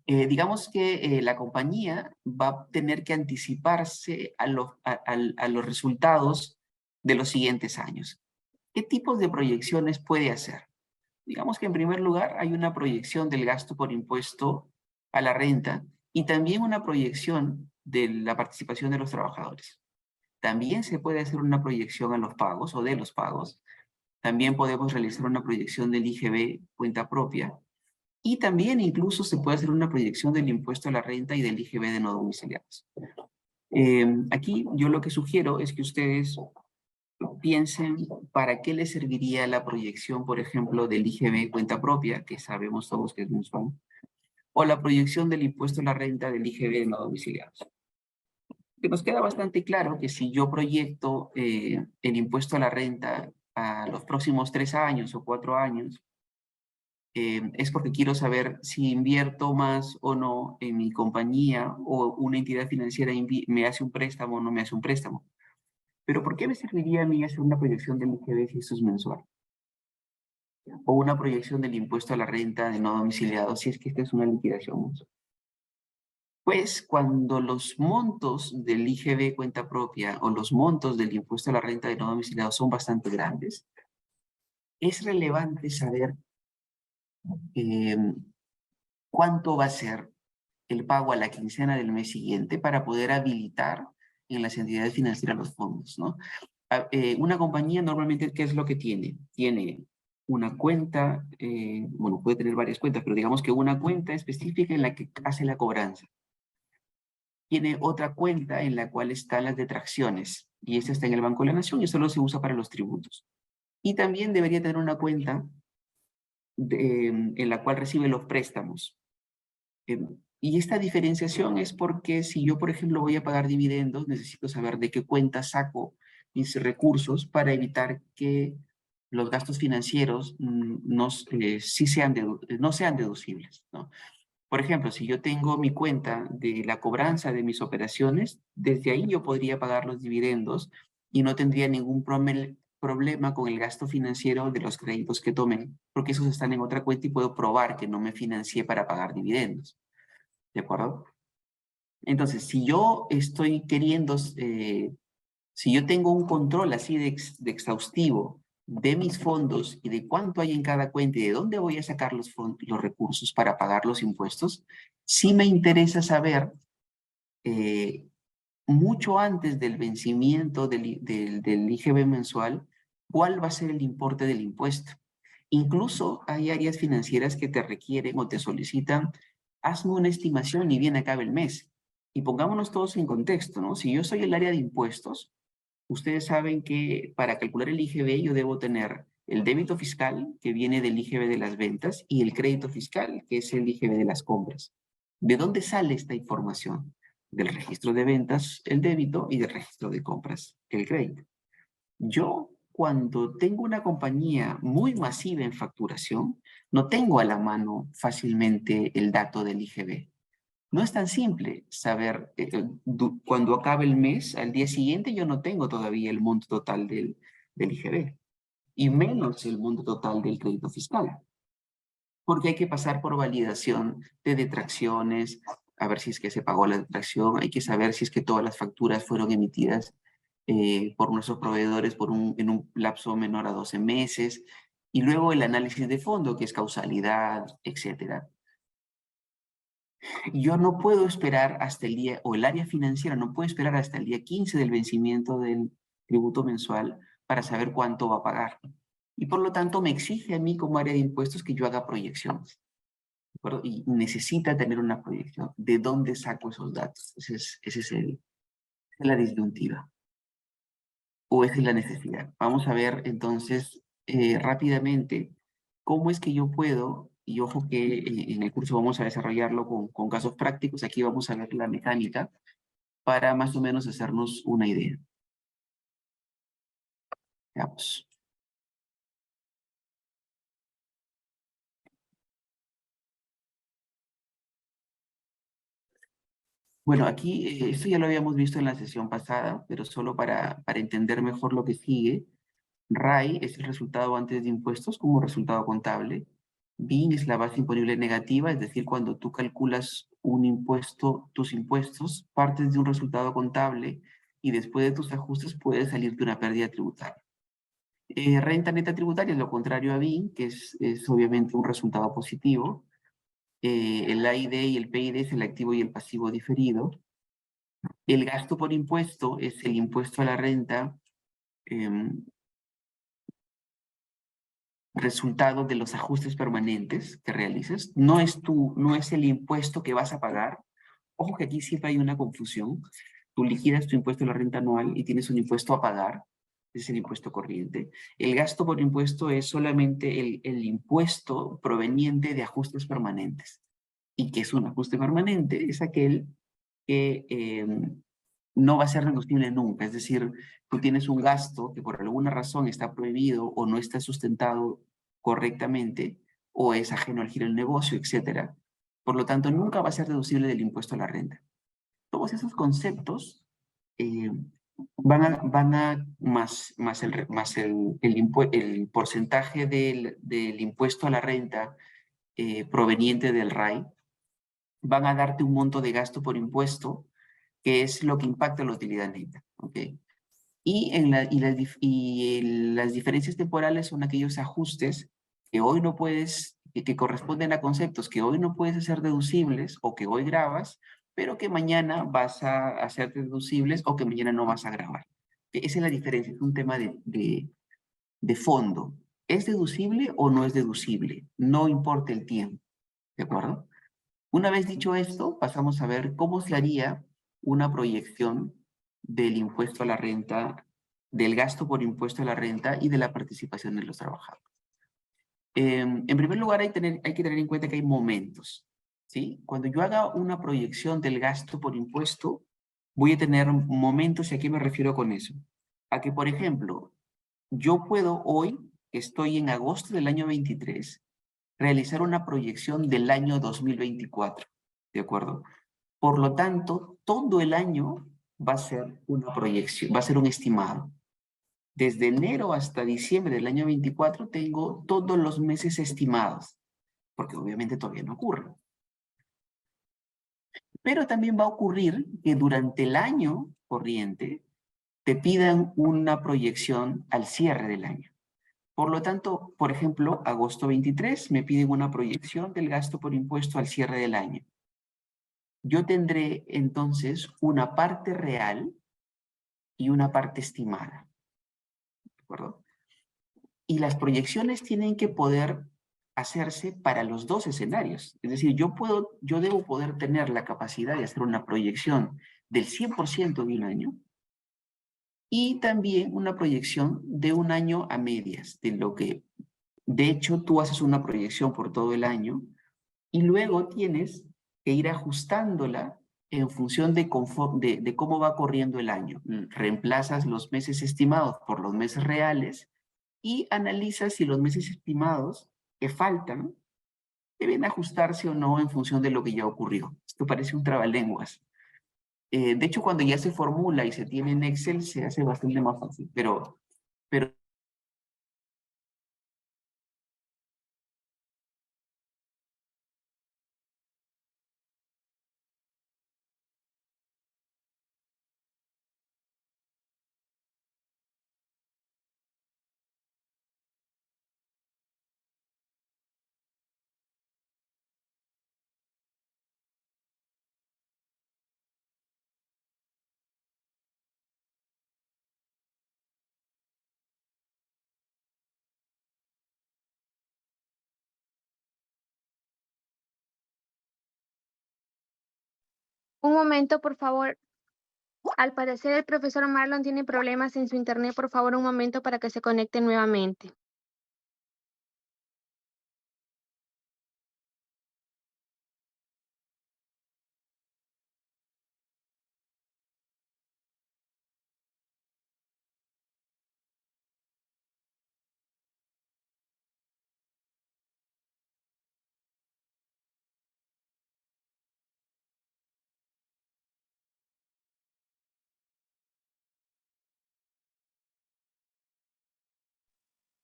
Digamos que la compañía va a tener que anticiparse a los resultados de los siguientes años. ¿Qué tipos de proyecciones puede hacer? Digamos que en primer lugar hay una proyección del gasto por impuesto a la renta y también una proyección de la participación de los trabajadores. También se puede hacer una proyección a los pagos o de los pagos. También podemos realizar una proyección del IGB, cuenta propia. Y también incluso se puede hacer una proyección del impuesto a la renta y del IGB de no domiciliados. Aquí yo lo que sugiero es que ustedes piensen para qué les serviría la proyección, por ejemplo, del IGB cuenta propia, que sabemos todos que es mensual, o la proyección del impuesto a la renta del IGB de no domiciliados. Que nos queda bastante claro que si yo proyecto el impuesto a la renta a los próximos 3 años o 4 años, es porque quiero saber si invierto más o no en mi compañía o una entidad financiera me hace un préstamo o no me hace un préstamo. Pero ¿por qué me serviría a mí hacer una proyección del IGB si esto es mensual? O una proyección del impuesto a la renta de no domiciliado si es que esta es una liquidación mensual. Pues cuando los montos del IGB cuenta propia o los montos del impuesto a la renta de no domiciliado son bastante grandes, es relevante saber eh, cuánto va a ser el pago a la quincena del mes siguiente para poder habilitar en las entidades financieras los fondos, ¿no? Una compañía normalmente, ¿qué es lo que tiene? Tiene una cuenta, bueno, puede tener varias cuentas, pero digamos que una cuenta específica en la que hace la cobranza. Tiene otra cuenta en la cual están las detracciones, y esta está en el Banco de la Nación y solo se usa para los tributos. Y también debería tener una cuenta en la cual recibe los préstamos. Y esta diferenciación es porque si yo, por ejemplo, voy a pagar dividendos, necesito saber de qué cuenta saco mis recursos para evitar que los gastos financieros no sean deducibles, ¿no? Por ejemplo, si yo tengo mi cuenta de la cobranza de mis operaciones, desde ahí yo podría pagar los dividendos y no tendría ningún problema con el gasto financiero de los créditos que tomen, porque esos están en otra cuenta y puedo probar que no me financié para pagar dividendos. ¿De acuerdo? Entonces, si yo estoy queriendo, si yo tengo un control así de exhaustivo de mis fondos y de cuánto hay en cada cuenta y de dónde voy a sacar los recursos para pagar los impuestos, sí me interesa saber eh, mucho antes del vencimiento del IGB mensual, cuál va a ser el importe del impuesto. Incluso hay áreas financieras que te requieren o te solicitan, hazme una estimación y bien acabe el mes. Y pongámonos todos en contexto, ¿no? Si yo soy el área de impuestos, ustedes saben que para calcular el IGB yo debo tener el débito fiscal, que viene del IGB de las ventas, y el crédito fiscal, que es el IGB de las compras. ¿De dónde sale esta información? Del registro de ventas, el débito, y del registro de compras, el crédito. Yo, cuando tengo una compañía muy masiva en facturación, no tengo a la mano fácilmente el dato del IGB. No es tan simple saber, cuando acabe el mes, al día siguiente yo no tengo todavía el monto total del IGB, y menos el monto total del crédito fiscal. porque hay que pasar por validación de detracciones, a ver si es que se pagó la detracción, hay que saber si es que todas las facturas fueron emitidas por nuestros proveedores en un lapso menor a 12 meses, y luego el análisis de fondo, que es causalidad, etcétera. Yo no puedo esperar hasta el día, o el área financiera no puede esperar hasta el día 15 del vencimiento del tributo mensual para saber cuánto va a pagar. Y por lo tanto me exige a mí como área de impuestos que yo haga proyecciones. ¿De acuerdo? Y necesita tener una proyección. ¿De dónde saco esos datos? Esa es la disyuntiva. O esa es la necesidad. Vamos a ver entonces rápidamente cómo es que yo puedo, y ojo que en el curso vamos a desarrollarlo con casos prácticos, aquí vamos a ver la mecánica para más o menos hacernos una idea. Veamos. Bueno, aquí esto ya lo habíamos visto en la sesión pasada, pero solo para entender mejor lo que sigue. RAI es el resultado antes de impuestos como resultado contable. BIN es la base imponible negativa, es decir, cuando tú calculas un impuesto, tus impuestos, partes de un resultado contable y después de tus ajustes puede salirte una pérdida tributaria. Renta neta tributaria es lo contrario a BIN, que es obviamente un resultado positivo. El AID y el PID es el activo y el pasivo diferido. El gasto por impuesto es el impuesto a la renta resultado de los ajustes permanentes que realices. No es el impuesto que vas a pagar. Ojo que aquí siempre hay una confusión. Tú liquidas tu impuesto a la renta anual y tienes un impuesto a pagar. Ese es el impuesto corriente. El gasto por impuesto es solamente el impuesto proveniente de ajustes permanentes. ¿Y qué es un ajuste permanente? Es aquel que no va a ser deducible nunca. Es decir, tú tienes un gasto que por alguna razón está prohibido o no está sustentado correctamente o es ajeno al giro del negocio, etc. Por lo tanto, nunca va a ser deducible del impuesto a la renta. Todos esos conceptos eh, el porcentaje del impuesto a la renta proveniente del RAI, van a darte un monto de gasto por impuesto que es lo que impacta la utilidad neta. ¿Okay? Las diferencias temporales son aquellos ajustes que hoy no puedes, que corresponden a conceptos que hoy no puedes hacer deducibles o que hoy grabas, pero que mañana vas a hacer deducibles o que mañana no vas a grabar. Esa es la diferencia, es un tema de fondo. ¿Es deducible o no es deducible? No importa el tiempo, ¿de acuerdo? Una vez dicho esto, pasamos a ver cómo se haría una proyección del impuesto a la renta, del gasto por impuesto a la renta y de la participación de los trabajadores. En primer lugar, hay que tener en cuenta que hay momentos, ¿sí? Cuando yo haga una proyección del gasto por impuesto, voy a tener momentos, ¿y a qué me refiero con eso? A que, por ejemplo, yo puedo hoy, que estoy en agosto del año 23, realizar una proyección del año 2024, ¿de acuerdo? Por lo tanto, todo el año va a ser una proyección, va a ser un estimado. Desde enero hasta diciembre del año 24 tengo todos los meses estimados, porque obviamente todavía no ocurre. Pero también va a ocurrir que durante el año corriente te pidan una proyección al cierre del año. Por lo tanto, por ejemplo, agosto 23 me piden una proyección del gasto por impuesto al cierre del año. Yo tendré entonces una parte real y una parte estimada. ¿De acuerdo? Y las proyecciones tienen que poder hacerse para los dos escenarios. Es decir, yo debo poder tener la capacidad de hacer una proyección del 100% de un año y también una proyección de un año a medias, de lo que, de hecho, tú haces una proyección por todo el año y luego tienes que ir ajustándola en función de cómo va corriendo el año. Reemplazas los meses estimados por los meses reales y analizas si los meses estimados que faltan deben ajustarse o no en función de lo que ya ocurrió. Esto parece un trabalenguas. De hecho, cuando ya se formula y se tiene en Excel, se hace bastante más fácil, pero Un momento, por favor. Al parecer el profesor Marlon tiene problemas en su internet. Por favor, un momento para que se conecte nuevamente.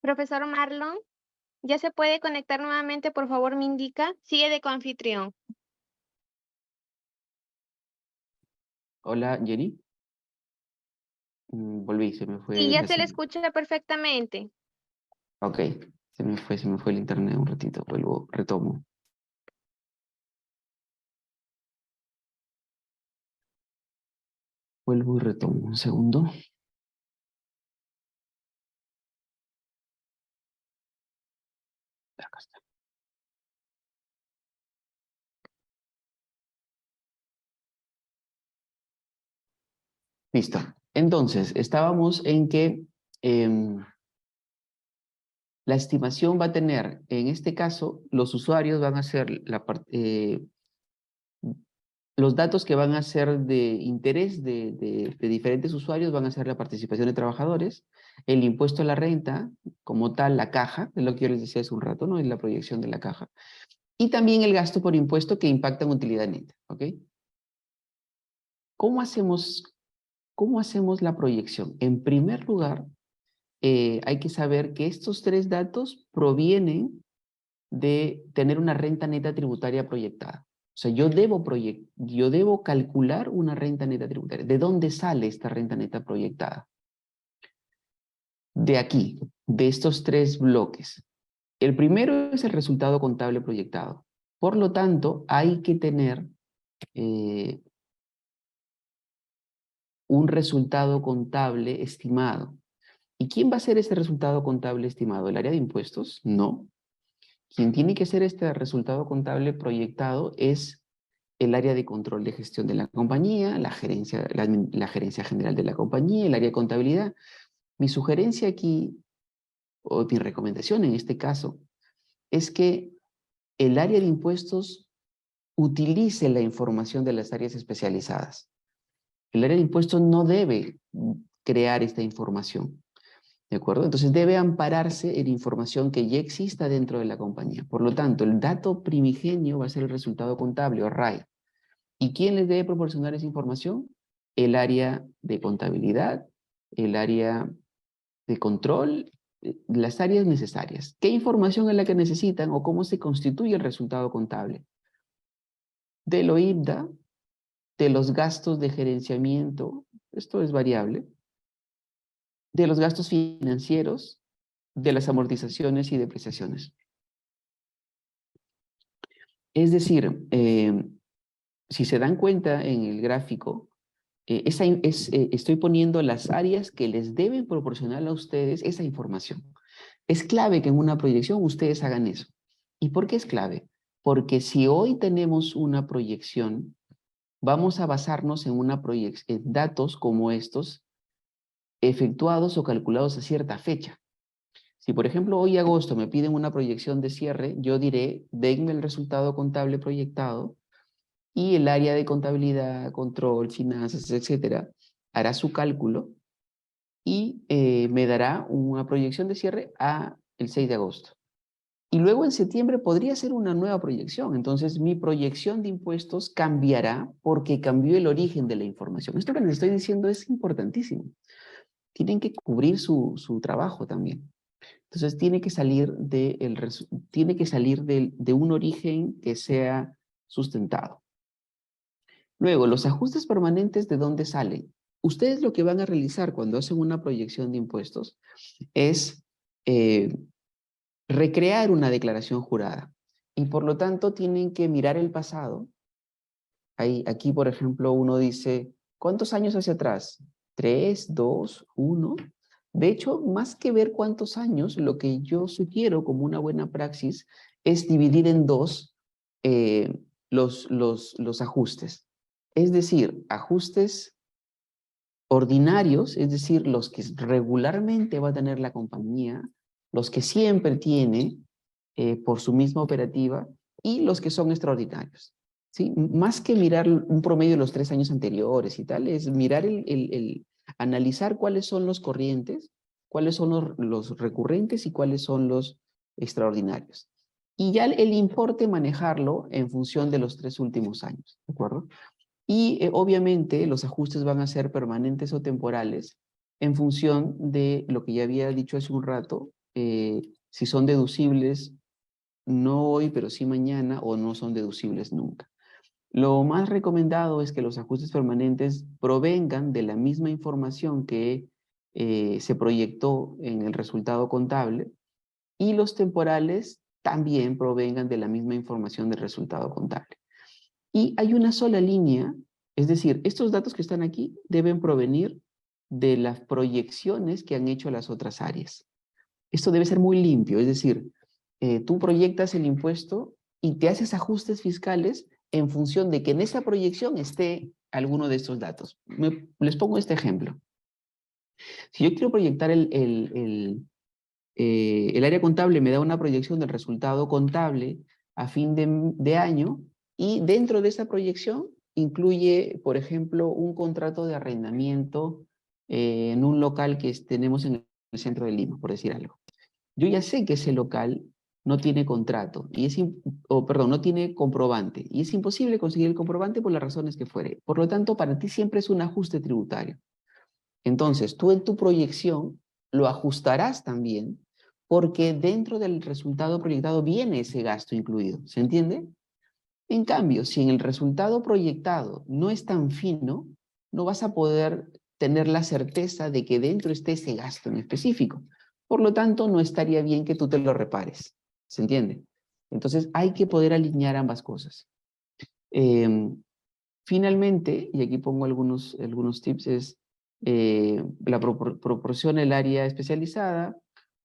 Profesor Marlon, ¿ya se puede conectar nuevamente? Por favor, me indica. Sigue de coanfitrión. Hola, Jenny. Volví, se me Sí, fue ya la se le señal. escucha perfectamente. Ok, se me fue el internet un ratito. Vuelvo, retomo. Vuelvo y retomo. Un segundo. Acá está. Listo. Entonces, estábamos en que la estimación va a tener, en este caso, los usuarios van a ser los datos que van a ser de interés de diferentes usuarios van a ser la participación de trabajadores, el impuesto a la renta, como tal, la caja, es lo que yo les decía hace un rato, ¿no? Es la proyección de la caja. Y también el gasto por impuesto que impacta en utilidad neta, ¿ok? ¿Cómo hacemos la proyección? En primer lugar, hay que saber que estos tres datos provienen de tener una renta neta tributaria proyectada. O sea, yo debo calcular una renta neta tributaria. ¿De dónde sale esta renta neta proyectada? De aquí, de estos tres bloques. El primero es el resultado contable proyectado. Por lo tanto, hay que tener eh, un resultado contable estimado. ¿Y quién va a ser ese resultado contable estimado? ¿El área de impuestos? No. Quien tiene que hacer este resultado contable proyectado es el área de control de gestión de la compañía, la gerencia general de la compañía, el área de contabilidad. Mi sugerencia aquí, o mi recomendación en este caso, es que el área de impuestos utilice la información de las áreas especializadas. El área de impuestos no debe crear esta información. ¿De acuerdo? Entonces debe ampararse en información que ya exista dentro de la compañía. Por lo tanto, el dato primigenio va a ser el resultado contable o RAI. ¿Y quién les debe proporcionar esa información? El área de contabilidad, el área de control, las áreas necesarias. ¿Qué información es la que necesitan o cómo se constituye el resultado contable? De lo IBDA, de los gastos de gerenciamiento, esto es variable, de los gastos financieros, de las amortizaciones y depreciaciones. Es decir, si se dan cuenta en el gráfico, estoy poniendo las áreas que les deben proporcionar a ustedes esa información. Es clave que en una proyección ustedes hagan eso. ¿Y por qué es clave? Porque si hoy tenemos una proyección, vamos a basarnos en datos como estos efectuados o calculados a cierta fecha. Si por ejemplo hoy agosto me piden una proyección de cierre, yo diré, denme el resultado contable proyectado y el área de contabilidad, control, finanzas, etcétera, hará su cálculo y me dará una proyección de cierre a el 6 de agosto. Y luego en septiembre podría ser una nueva proyección. Entonces mi proyección de impuestos cambiará porque cambió el origen de la información. Esto que les estoy diciendo es importantísimo. Tienen que cubrir su trabajo también. Entonces tiene que salir de un origen que sea sustentado. Luego, los ajustes permanentes, ¿de dónde salen? Ustedes lo que van a realizar cuando hacen una proyección de impuestos es recrear una declaración jurada. Y por lo tanto tienen que mirar el pasado. Aquí, por ejemplo, uno dice, ¿cuántos años hacia atrás? 3, 2, 1. De hecho, más que ver cuántos años, lo que yo sugiero como una buena praxis es dividir en dos los ajustes. Es decir, ajustes ordinarios, es decir, los que regularmente va a tener la compañía, los que siempre tiene por su misma operativa y los que son extraordinarios. ¿Sí? Más que mirar un promedio de los 3 años anteriores y tal, es mirar analizar cuáles son los corrientes, cuáles son los recurrentes y cuáles son los extraordinarios. Y ya el importe manejarlo en función de los 3 últimos años, ¿de acuerdo? Y obviamente los ajustes van a ser permanentes o temporales en función de lo que ya había dicho hace un rato, si son deducibles no hoy, pero sí mañana, o no son deducibles nunca. Lo más recomendado es que los ajustes permanentes provengan de la misma información que se proyectó en el resultado contable y los temporales también provengan de la misma información del resultado contable. Y hay una sola línea, es decir, estos datos que están aquí deben provenir de las proyecciones que han hecho las otras áreas. Esto debe ser muy limpio, es decir, tú proyectas el impuesto y te haces ajustes fiscales en función de que en esa proyección esté alguno de estos datos. Les pongo este ejemplo. Si yo quiero proyectar el área contable, me da una proyección del resultado contable a fin de año y dentro de esa proyección incluye, por ejemplo, un contrato de arrendamiento en un local que tenemos en el centro de Lima, por decir algo. Yo ya sé que ese local no tiene contrato, no tiene comprobante, y es imposible conseguir el comprobante por las razones que fuere. Por lo tanto, para ti siempre es un ajuste tributario. Entonces, tú en tu proyección lo ajustarás también, porque dentro del resultado proyectado viene ese gasto incluido, ¿se entiende? En cambio, si en el resultado proyectado no es tan fino, no vas a poder tener la certeza de que dentro esté ese gasto en específico. Por lo tanto, no estaría bien que tú te lo repares. ¿Se entiende? Entonces, hay que poder alinear ambas cosas. Finalmente, y aquí pongo algunos tips, es la proporción el área especializada,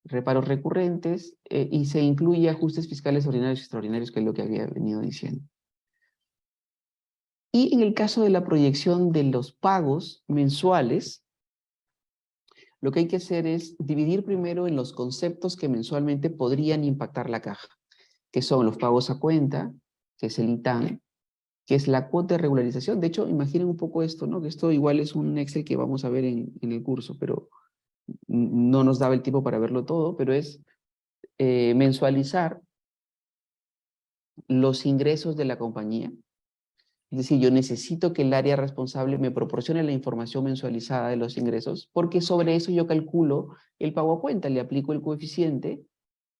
reparos recurrentes, y se incluye ajustes fiscales ordinarios y extraordinarios, que es lo que había venido diciendo. Y en el caso de la proyección de los pagos mensuales, lo que hay que hacer es dividir primero en los conceptos que mensualmente podrían impactar la caja, que son los pagos a cuenta, que es el ITAN, que es la cuota de regularización. De hecho, imaginen un poco esto, ¿no? Que esto igual es un Excel que vamos a ver en el curso, pero no nos daba el tiempo para verlo todo, pero es mensualizar los ingresos de la compañía. Es decir, yo necesito que el área responsable me proporcione la información mensualizada de los ingresos, porque sobre eso yo calculo el pago a cuenta, le aplico el coeficiente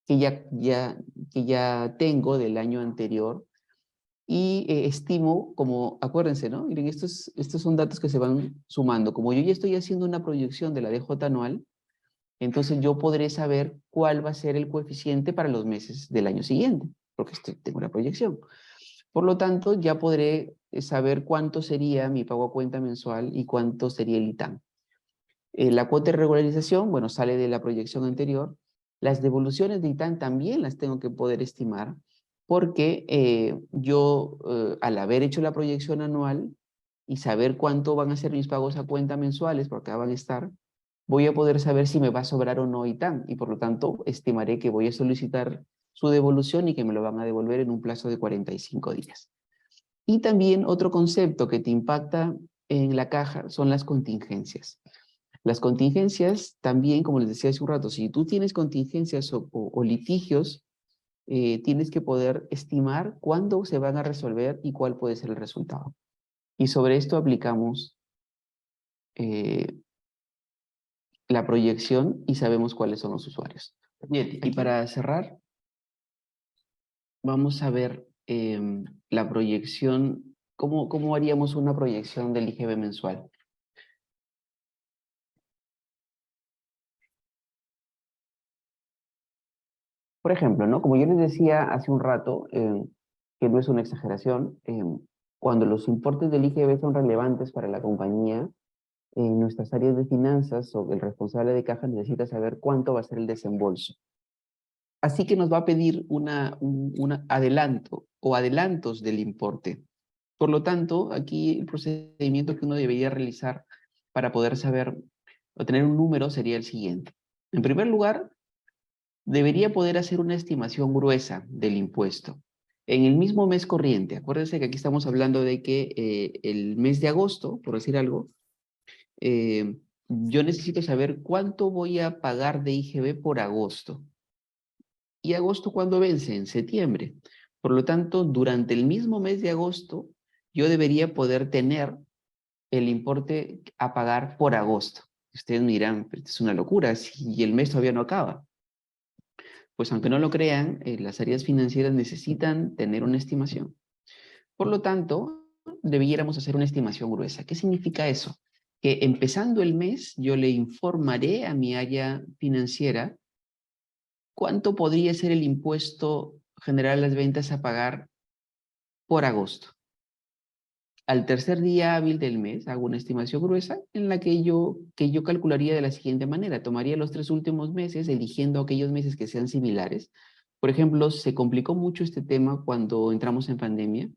que ya tengo del año anterior y estimo, como, acuérdense, ¿no? Miren, estos son datos que se van sumando. Como yo ya estoy haciendo una proyección de la DJ anual, entonces yo podré saber cuál va a ser el coeficiente para los meses del año siguiente, porque tengo una proyección. Por lo tanto, ya podré saber cuánto sería mi pago a cuenta mensual y cuánto sería el ITAM. La cuota de regularización, bueno, sale de la proyección anterior. Las devoluciones de ITAM también las tengo que poder estimar, porque yo, al haber hecho la proyección anual y saber cuánto van a ser mis pagos a cuenta mensuales, porque van a estar, voy a poder saber si me va a sobrar o no ITAM, y por lo tanto estimaré que voy a solicitar su devolución y que me lo van a devolver en un plazo de 45 días. Y también otro concepto que te impacta en la caja son las contingencias. Las contingencias también, como les decía hace un rato, si tú tienes contingencias o litigios, tienes que poder estimar cuándo se van a resolver y cuál puede ser el resultado. Y sobre esto aplicamos la proyección y sabemos cuáles son los usuarios. Bien, y para cerrar, vamos a ver la proyección, cómo haríamos una proyección del IGB mensual. Por ejemplo, ¿no? Como yo les decía hace un rato, que no es una exageración, cuando los importes del IGB son relevantes para la compañía, en nuestras áreas de finanzas o el responsable de caja necesita saber cuánto va a ser el desembolso. Así que nos va a pedir un adelanto o adelantos del importe. Por lo tanto, aquí el procedimiento que uno debería realizar para poder saber o tener un número sería el siguiente. En primer lugar, debería poder hacer una estimación gruesa del impuesto. En el mismo mes corriente, acuérdense que aquí estamos hablando de que el mes de agosto, por decir algo, yo necesito saber cuánto voy a pagar de IGB por agosto. ¿Y agosto cuándo vence? En septiembre. Por lo tanto, durante el mismo mes de agosto, yo debería poder tener el importe a pagar por agosto. Ustedes me dirán, "Pero es una locura, si el mes todavía no acaba". Pues aunque no lo crean, las áreas financieras necesitan tener una estimación. Por lo tanto, debiéramos hacer una estimación gruesa. ¿Qué significa eso? Que empezando el mes, yo le informaré a mi área financiera cuánto podría ser el impuesto general a las ventas a pagar por agosto. Al tercer día hábil del mes, hago una estimación gruesa en la que yo calcularía de la siguiente manera. Tomaría los 3 últimos meses, eligiendo aquellos meses que sean similares. Por ejemplo, se complicó mucho este tema cuando entramos en pandemia,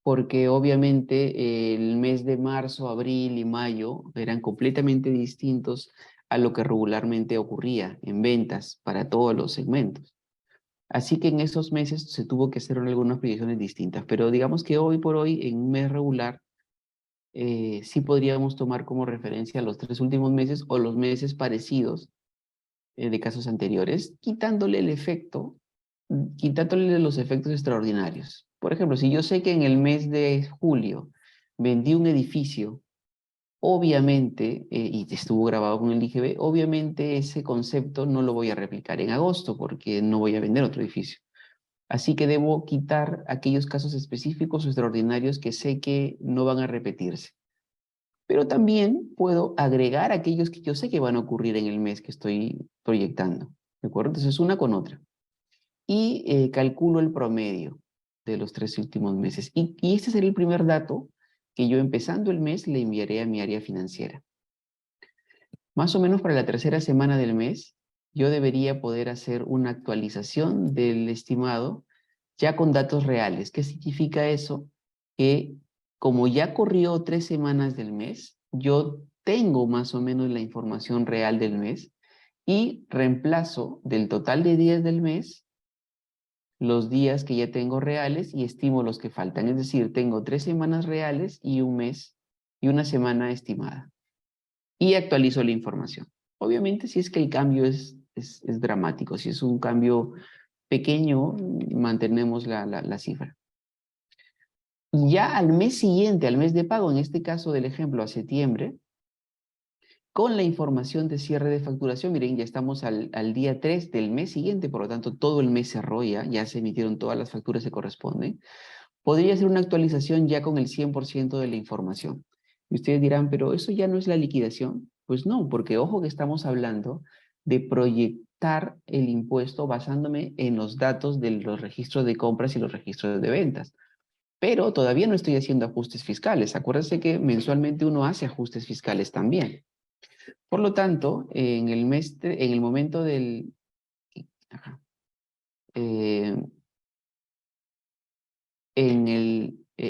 porque obviamente el mes de marzo, abril y mayo eran completamente distintos a lo que regularmente ocurría en ventas para todos los segmentos. Así que en esos meses se tuvo que hacer algunas proyecciones distintas, pero digamos que hoy por hoy, en un mes regular, sí podríamos tomar como referencia los 3 últimos meses o los meses parecidos de casos anteriores, quitándole los efectos extraordinarios. Por ejemplo, si yo sé que en el mes de julio vendí un edificio, obviamente, y estuvo grabado con el IGB, obviamente ese concepto no lo voy a replicar en agosto porque no voy a vender otro edificio. Así que debo quitar aquellos casos específicos o extraordinarios que sé que no van a repetirse. Pero también puedo agregar aquellos que yo sé que van a ocurrir en el mes que estoy proyectando. ¿De acuerdo? Entonces, una con otra. Y calculo el promedio de los 3 últimos meses. Y este sería el primer dato que yo, empezando el mes, le enviaré a mi área financiera. Más o menos para la tercera semana del mes, yo debería poder hacer una actualización del estimado ya con datos reales. ¿Qué significa eso? Que como ya corrió 3 semanas del mes, yo tengo más o menos la información real del mes y reemplazo del total de días del mes los días que ya tengo reales y estimo los que faltan. Es decir, tengo 3 semanas reales y un mes y una semana estimada. Y actualizo la información. Obviamente, si es que el cambio es dramático, si es un cambio pequeño, mantenemos la cifra. Y ya al mes siguiente, al mes de pago, en este caso del ejemplo a septiembre, con la información de cierre de facturación, miren, ya estamos al día 3 del mes siguiente, por lo tanto todo el mes cerró ya se emitieron todas las facturas que corresponden. Podría ser una actualización ya con el 100% de la información. Y ustedes dirán, pero ¿eso ya no es la liquidación? Pues no, porque ojo que estamos hablando de proyectar el impuesto basándome en los datos de los registros de compras y los registros de ventas. Pero todavía no estoy haciendo ajustes fiscales. Acuérdense que mensualmente uno hace ajustes fiscales también. Por lo tanto, en el momento del... Ajá, eh,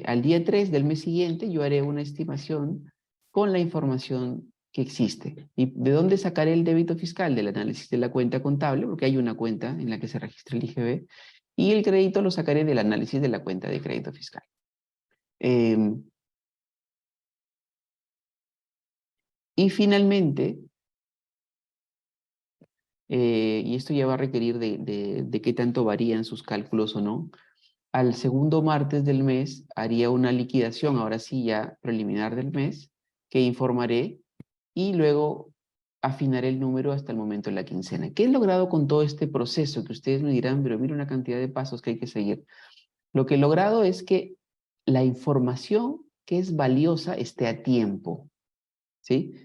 al día 3 del mes siguiente yo haré una estimación con la información que existe. ¿Y de dónde sacaré el débito fiscal? Del análisis de la cuenta contable, porque hay una cuenta en la que se registra el IGB, y el crédito lo sacaré del análisis de la cuenta de crédito fiscal. Y finalmente, y esto ya va a requerir de qué tanto varían sus cálculos o no, al segundo martes del mes haría una liquidación, ahora sí ya preliminar del mes, que informaré y luego afinaré el número hasta el momento de la quincena. ¿Qué he logrado con todo este proceso? Que ustedes me dirán, pero mira una cantidad de pasos que hay que seguir. Lo que he logrado es que la información que es valiosa esté a tiempo, ¿sí?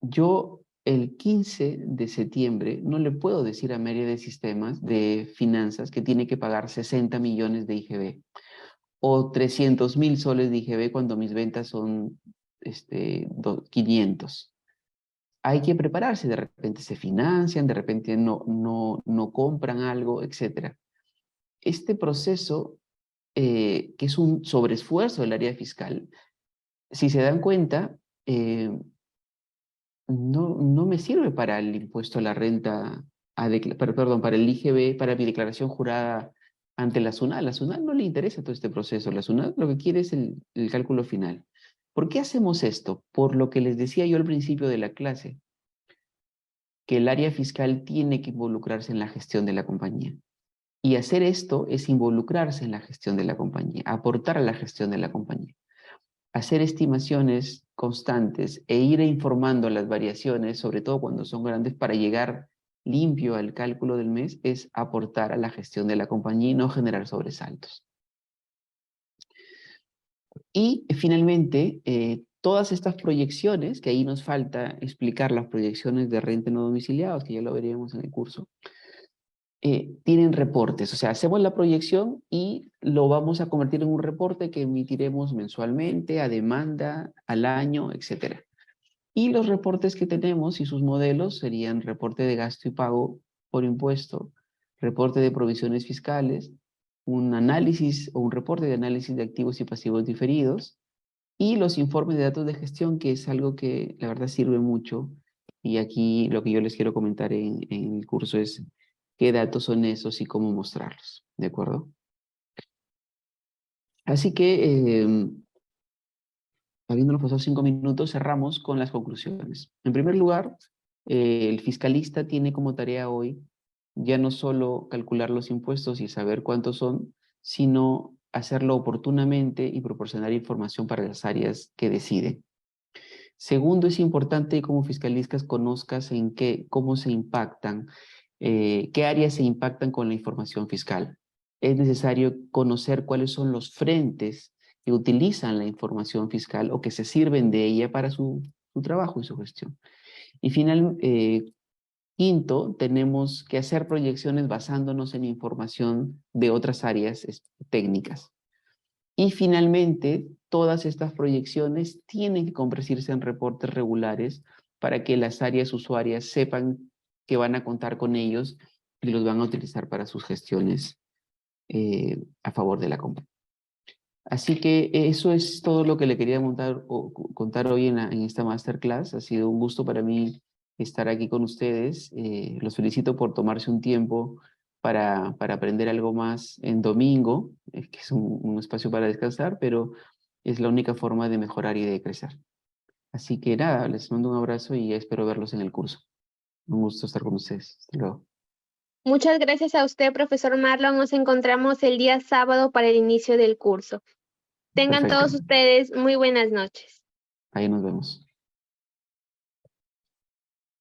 Yo el 15 de septiembre no le puedo decir a mi área de sistemas de finanzas que tiene que pagar 60 millones de IGB o 300.000 soles de IGB cuando mis ventas son 500. Hay que prepararse, de repente se financian, de repente no compran algo, etc. Este proceso que es un sobreesfuerzo del área fiscal, si se dan cuenta, no me sirve para el impuesto a la renta, perdón, para el IGB, para mi declaración jurada ante la SUNAT. La SUNAT no le interesa todo este proceso. La SUNAT lo que quiere es el cálculo final. ¿Por qué hacemos esto? Por lo que les decía yo al principio de la clase, que el área fiscal tiene que involucrarse en la gestión de la compañía. Y hacer esto es involucrarse en la gestión de la compañía, aportar a la gestión de la compañía. Hacer estimaciones constantes e ir informando las variaciones, sobre todo cuando son grandes, para llegar limpio al cálculo del mes, es aportar a la gestión de la compañía y no generar sobresaltos. Y finalmente, todas estas proyecciones, que ahí nos falta explicar las proyecciones de renta no domiciliados, que ya lo veríamos en el curso, tienen reportes, o sea, hacemos la proyección y lo vamos a convertir en un reporte que emitiremos mensualmente, a demanda, al año, etc. Y los reportes que tenemos y sus modelos serían reporte de gasto y pago por impuesto, reporte de provisiones fiscales, un análisis o un reporte de análisis de activos y pasivos diferidos, y los informes de datos de gestión, que es algo que la verdad sirve mucho. Y aquí lo que yo les quiero comentar en el curso es qué datos son esos y cómo mostrarlos, ¿de acuerdo? Así que, habiéndonos pasado 5 minutos, cerramos con las conclusiones. En primer lugar, el fiscalista tiene como tarea hoy ya no solo calcular los impuestos y saber cuántos son, sino hacerlo oportunamente y proporcionar información para las áreas que decide. Segundo, es importante que como fiscalistas conozcas cómo se impactan, qué áreas se impactan con la información fiscal. Es necesario conocer cuáles son los frentes que utilizan la información fiscal o que se sirven de ella para su trabajo y su gestión. Y quinto, tenemos que hacer proyecciones basándonos en información de otras áreas técnicas. Y finalmente, todas estas proyecciones tienen que convertirse en reportes regulares para que las áreas usuarias sepan que van a contar con ellos y los van a utilizar para sus gestiones a favor de la compañía. Así que eso es todo lo que le quería contar hoy en esta masterclass. Ha sido un gusto para mí estar aquí con ustedes. Los felicito por tomarse un tiempo para aprender algo más en domingo, que es un espacio para descansar, pero es la única forma de mejorar y de crecer. Así que nada, les mando un abrazo y espero verlos en el curso. Un gusto estar con ustedes. Hasta luego. Muchas gracias a usted, profesor Marlon. Nos encontramos el día sábado para el inicio del curso. Tengan Perfecto. todos ustedes muy buenas noches. Ahí nos vemos.